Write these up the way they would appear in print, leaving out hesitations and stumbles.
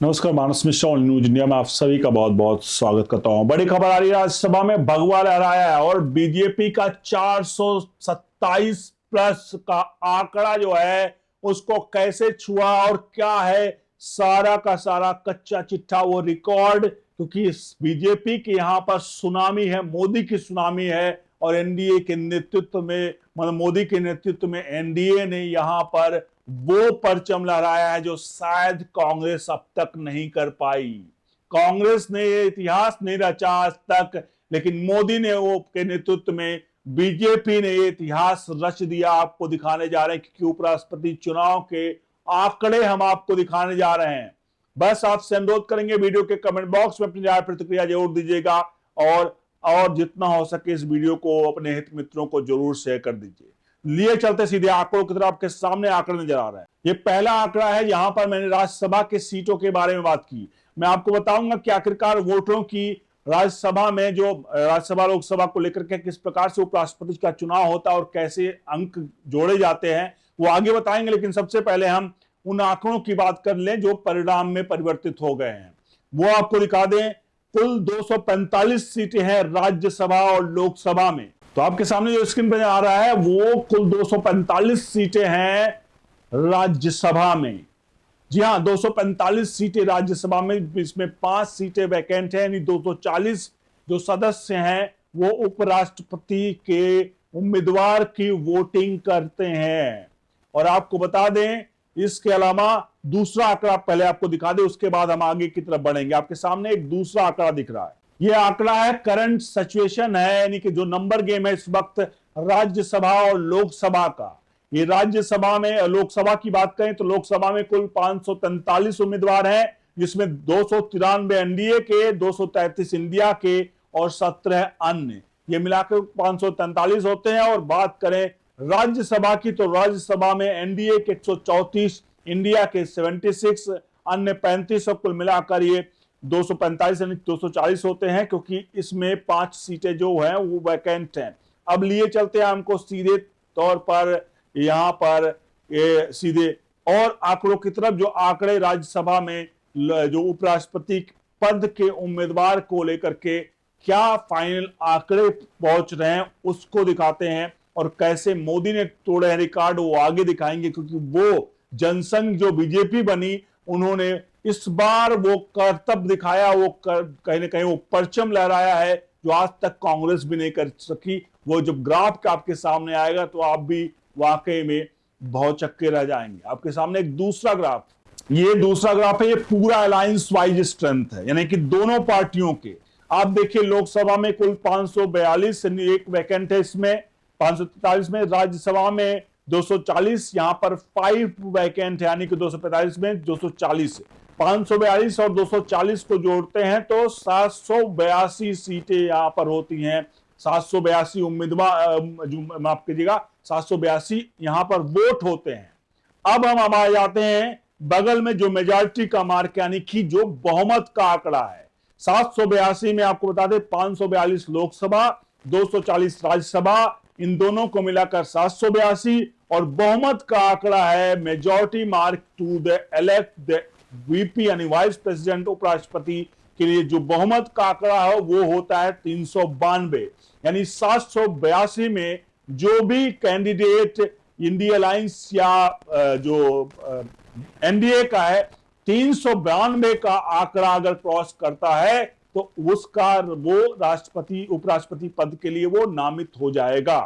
नमस्कार, मानस Mishra news India में आप सभी का बहुत बहुत स्वागत करता हूं। बड़ी खबर आ रही है, राज्यसभा में भगवा लहराया है और बीजेपी का 427 प्लस का आंकड़ा जो है उसको कैसे छुआ और क्या है सारा का सारा कच्चा चिट्ठा वो रिकॉर्ड, क्योंकि बीजेपी की यहां पर सुनामी है, मोदी की सुनामी है और एनडीए के नेतृत्व में, मतलब मोदी के नेतृत्व में एनडीए ने यहां पर वो परचम लहराया है जो शायद कांग्रेस अब तक नहीं कर पाई। कांग्रेस ने ये इतिहास नहीं रचा आज तक, लेकिन मोदी ने वो के नेतृत्व में बीजेपी ने ये इतिहास रच दिया। आपको दिखाने जा रहे हैं कि उपराष्ट्रपति चुनाव के आंकड़े हम आपको दिखाने जा रहे हैं। बस आपसे अनुरोध करेंगे, वीडियो के कमेंट बॉक्स में अपनी राय प्रतिक्रिया जरूर दीजिएगा और जितना हो सके इस वीडियो को अपने हित मित्रों को जरूर शेयर कर दीजिए। लिए चलते सीधे आंकड़ों की तरफ। आपके सामने आंकड़े नजर आ रहा है। ये पहला आंकड़ा है, यहां पर मैंने राज्यसभा के सीटों के बारे में बात की। मैं आपको बताऊंगा कि आखिरकार वोटरों की राज्यसभा में जो राज्यसभा लोकसभा को लेकर के किस प्रकार से उपराष्ट्रपति का चुनाव होता है और कैसे अंक जोड़े जाते हैं वो आगे बताएंगे। लेकिन सबसे पहले हम उन आंकड़ों की बात कर लें जो परिणाम में परिवर्तित हो गए हैं, वो आपको दिखा दें। कुल 245 सीटें हैं राज्यसभा और लोकसभा में। तो आपके सामने जो स्क्रीन पर आ रहा है वो कुल 245 सीटें हैं राज्यसभा में। जी हां, 245 सीटें राज्यसभा में, इसमें 5 सीटें वैकेंट हैं, यानी 240 जो सदस्य हैं वो उपराष्ट्रपति के उम्मीदवार की वोटिंग करते हैं। और आपको बता दें, इसके अलावा दूसरा आंकड़ा पहले आपको दिखा दें, उसके बाद हम आगे की तरफ बढ़ेंगे। आपके सामने एक दूसरा आंकड़ा दिख रहा है, यह आंकड़ा है करंट सिचुएशन है, यानी कि जो नंबर गेम है इस वक्त राज्यसभा और लोकसभा का। ये राज्यसभा में, लोकसभा की बात करें तो लोकसभा में कुल 543 उम्मीदवार हैं, जिसमें 293 एनडीए के, 233 इंडिया के और 17 अन्य, ये मिलाकर 543 होते हैं। और बात करें राज्यसभा की तो राज्यसभा में एनडीए के 134, इंडिया के 76, अन्य 35, और कुल मिलाकर ये 245 यानी 240 होते हैं, क्योंकि इसमें 5 सीटें जो हैं वो वैकेंट हैं। अब लिए चलते हैं हमको सीधे तौर पर यहां पर सीधे और आंकड़ों की तरफ, जो आंकड़े राज्यसभा में जो उपराष्ट्रपति पद के उम्मीदवार को लेकर के क्या फाइनल आंकड़े पहुंच रहे हैं उसको दिखाते हैं। और कैसे मोदी ने तोड़े हैं रिकॉर्ड वो आगे दिखाएंगे, क्योंकि वो जनसंघ जो बीजेपी बनी उन्होंने इस बार वो करतब दिखाया, वो कहीं ना कहीं वो परचम लहराया है जो आज तक कांग्रेस भी नहीं कर सकी। वो जब ग्राफ का आपके सामने आएगा तो आप भी वाकई में भौचक्के रह जाएंगे। आपके सामने एक दूसरा ग्राफ, ये दूसरा ग्राफ है, ये पूरा अलायंस वाइज स्ट्रेंथ है, यानी कि दोनों पार्टियों के। आप देखिए लोकसभा में कुल 542, एक वैकेंट है इसमें, 543 में, राज्यसभा में 240, यहां पर 5 वैकेंट है, यानी कि 245 में 240, 542 और 240 को जोड़ते हैं तो 782 सीटें यहां पर होती हैं। 782 उम्मीदवार, माफ कीजिएगा, 782 यहां पर वोट होते हैं। अब हम आ जाते हैं बगल में जो मेजॉरिटी का मार्क, यानी कि जो बहुमत का आंकड़ा है। 782 में आपको बता दें 542 लोकसभा, 240 राज्यसभा, इन दोनों को मिलाकर 782, और बहुमत का आंकड़ा है majority mark to the elect the VP यानी वाइस प्रेसिडेंट, उपराष्ट्रपति के लिए जो बहुमत का आंकड़ा है वो होता है 392। यानी 782 में जो भी कैंडिडेट इंडिया अलायंस या जो एनडीए का है, 392 का आंकड़ा अगर क्रॉस करता है तो उसका वो राष्ट्रपति उपराष्ट्रपति पद के लिए वो नामित हो जाएगा।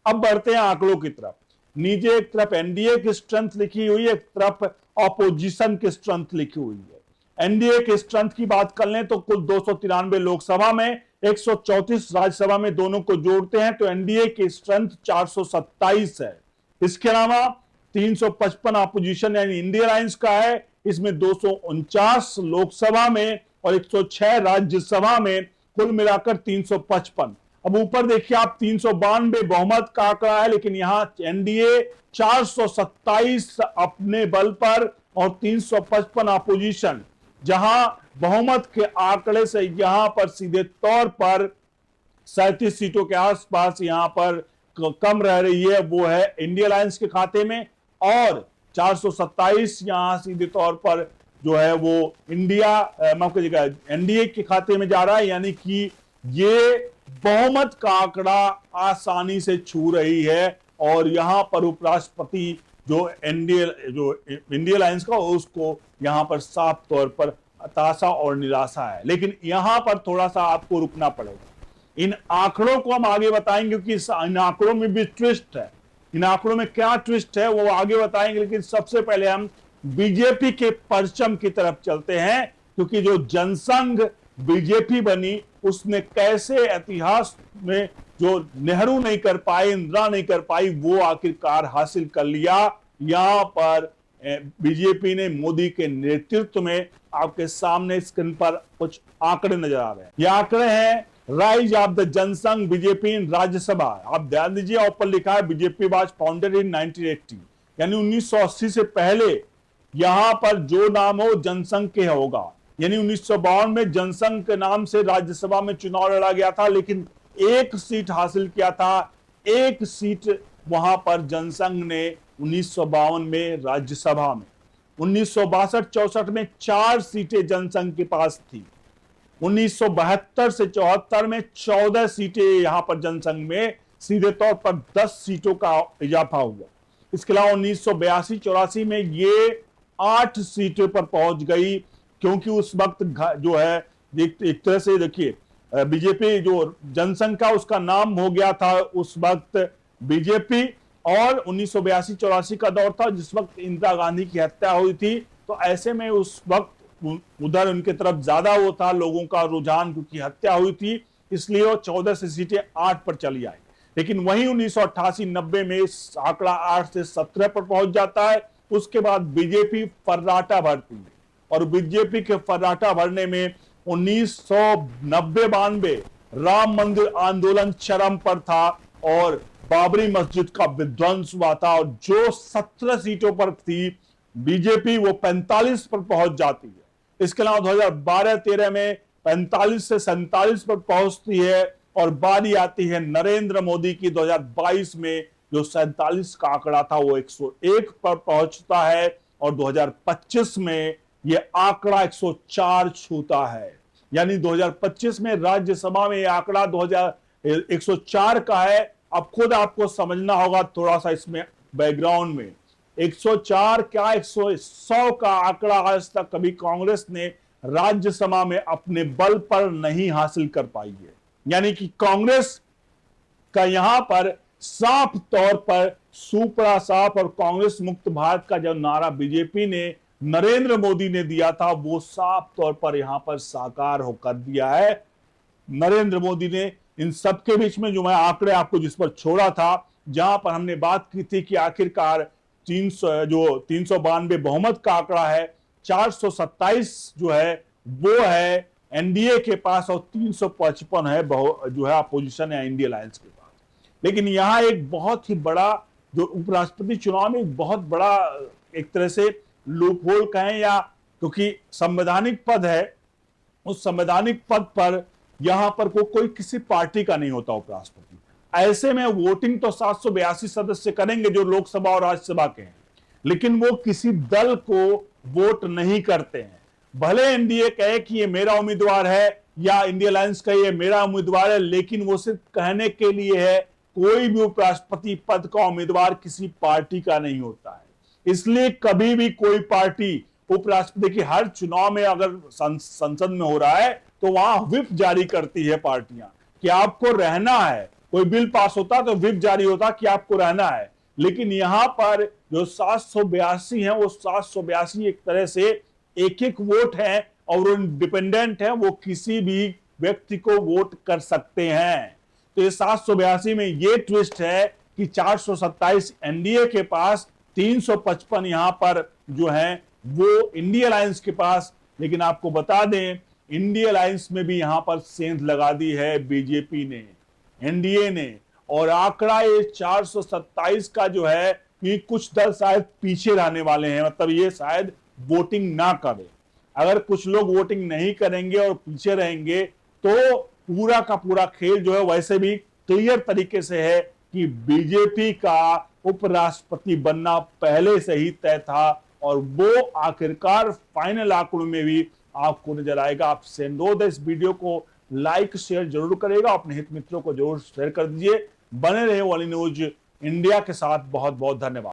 अब बढ़ते हैं आंकड़ों की तरफ। नीचे एक तरफ एनडीए की स्ट्रेंथ लिखी हुई है, एक तरफ ऑपोजिशन की स्ट्रेंथ लिखी हुई है। एनडीए की स्ट्रेंथ की बात कर लें तो कुल 293 लोकसभा में, 134 राज्यसभा में, दोनों को जोड़ते हैं तो एनडीए की स्ट्रेंथ 427 है। इसके अलावा 355 अपोजिशन यानी इंडिया अलायंस का है, इसमें 249 लोकसभा में और 106 राज्यसभा में, कुल मिलाकर 355। अब ऊपर देखिए आप 392 बहुमत का आंकड़ा है, लेकिन यहां एनडीए 427 अपने बल पर और 355 अपोजिशन, जहां बहुमत के आंकड़े से यहां पर सीधे तौर पर 37 सीटों के आसपास यहां पर कम रह रही है, वो है इंडिया अलायंस के खाते में, और 427 यहां सीधे तौर पर जो है वो इंडिया माफ कीजिएगा एनडीए के खाते में जा रहा है, यानी कि ये बहुमत का आंकड़ा आसानी से छू रही है। और यहां पर उपराष्ट्रपति जो इंडिया अलायंस का, उसको यहां पर साफ तौर पर हताशा और निराशा है। लेकिन यहां पर थोड़ा सा आपको रुकना पड़ेगा। इन आंकड़ों को हम आगे बताएंगे क्योंकि इन आंकड़ों में भी ट्विस्ट है। इन आंकड़ों में क्या ट्विस्ट है वो आगे बताएंगे, लेकिन सबसे पहले हम बीजेपी के परचम की तरफ चलते हैं, क्योंकि जो जनसंघ बीजेपी बनी उसने कैसे इतिहास में जो नेहरू नहीं कर पाए, इंदिरा नहीं कर पाई, वो आखिरकार हासिल कर लिया। यहां पर बीजेपी ने मोदी के नेतृत्व में, आपके सामने स्क्रीन पर कुछ आंकड़े नजर आ रहे हैं। ये आंकड़े हैं rise of the Jansangh BJP in Rajya Sabha. आप ध्यान दीजिए, ऊपर लिखा है बीजेपी वाज फाउंडेड इन 1980, यानी 1980 से पहले यहां पर जो नाम हो जनसंघ के होगा। यानी 1952 में जनसंघ के नाम से राज्यसभा में चुनाव लड़ा गया था, लेकिन एक सीट हासिल किया था। एक सीट वहां पर जनसंघ ने 1952 में राज्यसभा में, 1962-64 में 4 सीटें जनसंघ के पास थी, 1972 से 74 में 14 सीटें यहां पर जनसंघ में, सीधे तौर पर 10 सीटों का इजाफा हुआ। इसके अलावा 1982-84 में ये 8 सीटों पर पहुंच गई, क्योंकि उस वक्त जो है एक तरह से देखिए बीजेपी जो जनसंघ का उसका नाम हो गया था उस वक्त बीजेपी, और 1982-84 का दौर था जिस वक्त इंदिरा गांधी की हत्या हुई थी। तो ऐसे में उस वक्त उधर उनके तरफ ज्यादा वो था लोगों का रुझान, क्योंकि हत्या हुई थी, इसलिए वो 14 से सीटें 8 पर चली आई। लेकिन वहीं 1988-90 में आंकड़ा 8 से 17 पर पहुंच जाता है। उसके बाद बीजेपी फर्राटा भरती है, और बीजेपी के फर्राटा भरने में 1990-92 राम मंदिर आंदोलन चरम पर था और बाबरी मस्जिद का विध्वंस हुआ था, और जो 17 सीटों पर थी बीजेपी वो 45 पर पहुंच जाती है। इसके अलावा 2012-13 में 45 से 47 पर पहुंचती है, और बारी आती है नरेंद्र मोदी की 2022 में, जो 47 का आंकड़ा था वो 101 पर पहुंचता है, और 2025 में ये आंकड़ा 104 छूता है। यानी 2025 में राज्यसभा में ये आंकड़ा 104 का है। अब खुद आपको समझना होगा थोड़ा सा इसमें बैकग्राउंड में, 104 क्या 100 का आंकड़ा आज तक कभी कांग्रेस ने राज्यसभा में अपने बल पर नहीं हासिल कर पाई है। यानी कि कांग्रेस का यहां पर साफ तौर पर सुपड़ा साफ, और कांग्रेस मुक्त भारत का जो नारा बीजेपी ने, नरेंद्र मोदी ने दिया था, वो साफ तौर पर यहां पर साकार होकर दिया है। नरेंद्र मोदी ने इन सबके बीच में जो मैं आंकड़े आपको जिस पर छोड़ा था, जहां पर हमने बात की थी कि आखिरकार 392 बहुमत का आंकड़ा है, 427 जो है वो है एनडीए के पास, और 355 है जो है अपोजिशन या इंडिया अलायंस के पास। लेकिन यहां एक बहुत ही बड़ा जो उपराष्ट्रपति चुनाव में एक बहुत बड़ा एक तरह से लूप होल कहें, या क्योंकि संवैधानिक पद है, उस संवैधानिक पद पर यहां पर कोई किसी पार्टी का नहीं होता उपराष्ट्रपति। ऐसे में वोटिंग तो 782 सदस्य करेंगे जो लोकसभा और राज्यसभा के हैं, लेकिन वो किसी दल को वोट नहीं करते हैं। भले एनडीए कहे कि ये मेरा उम्मीदवार है, या इंडिया अलायंस कहे ये मेरा उम्मीदवार है, लेकिन वो सिर्फ कहने के लिए है। कोई भी उपराष्ट्रपति पद का उम्मीदवार किसी पार्टी का नहीं होता है। इसलिए कभी भी कोई पार्टी उपराष्ट्रपति की, हर चुनाव में अगर संसद में हो रहा है तो वहां व्हिप जारी करती है पार्टियां कि आपको रहना है। कोई बिल पास होता तो व्हिप जारी होता कि आपको रहना है। लेकिन यहां पर जो 782 है, वो 782 एक तरह से एक एक वोट है, और वो इंडिपेंडेंट है, वो किसी भी व्यक्ति को वोट कर सकते हैं। तो ये 782 में ये ट्विस्ट है कि 427 एनडीए के पास, 355 यहां पर जो है वो इंडिया अलायंस के पास। लेकिन आपको बता दें, इंडिया अलायंस में भी यहां पर सेंध लगा दी है बीजेपी ने, एनडीए ने, और आंकड़ा ये 427 का जो है कि कुछ दल शायद पीछे रहने वाले हैं, मतलब ये शायद वोटिंग ना करे। अगर कुछ लोग वोटिंग नहीं करेंगे और पीछे रहेंगे तो पूरा का पूरा खेल जो है वैसे भी क्लियर तरीके से है कि बीजेपी का उपराष्ट्रपति बनना पहले से ही तय था, और वो आखिरकार फाइनल आंकड़ों में भी आपको नजर आएगा। आप से अनुरोध है, इस वीडियो को लाइक शेयर जरूर करेगा, अपने हित मित्रों को जरूर शेयर कर दीजिए। बने रहे ओनली न्यूज इंडिया के साथ। बहुत बहुत धन्यवाद।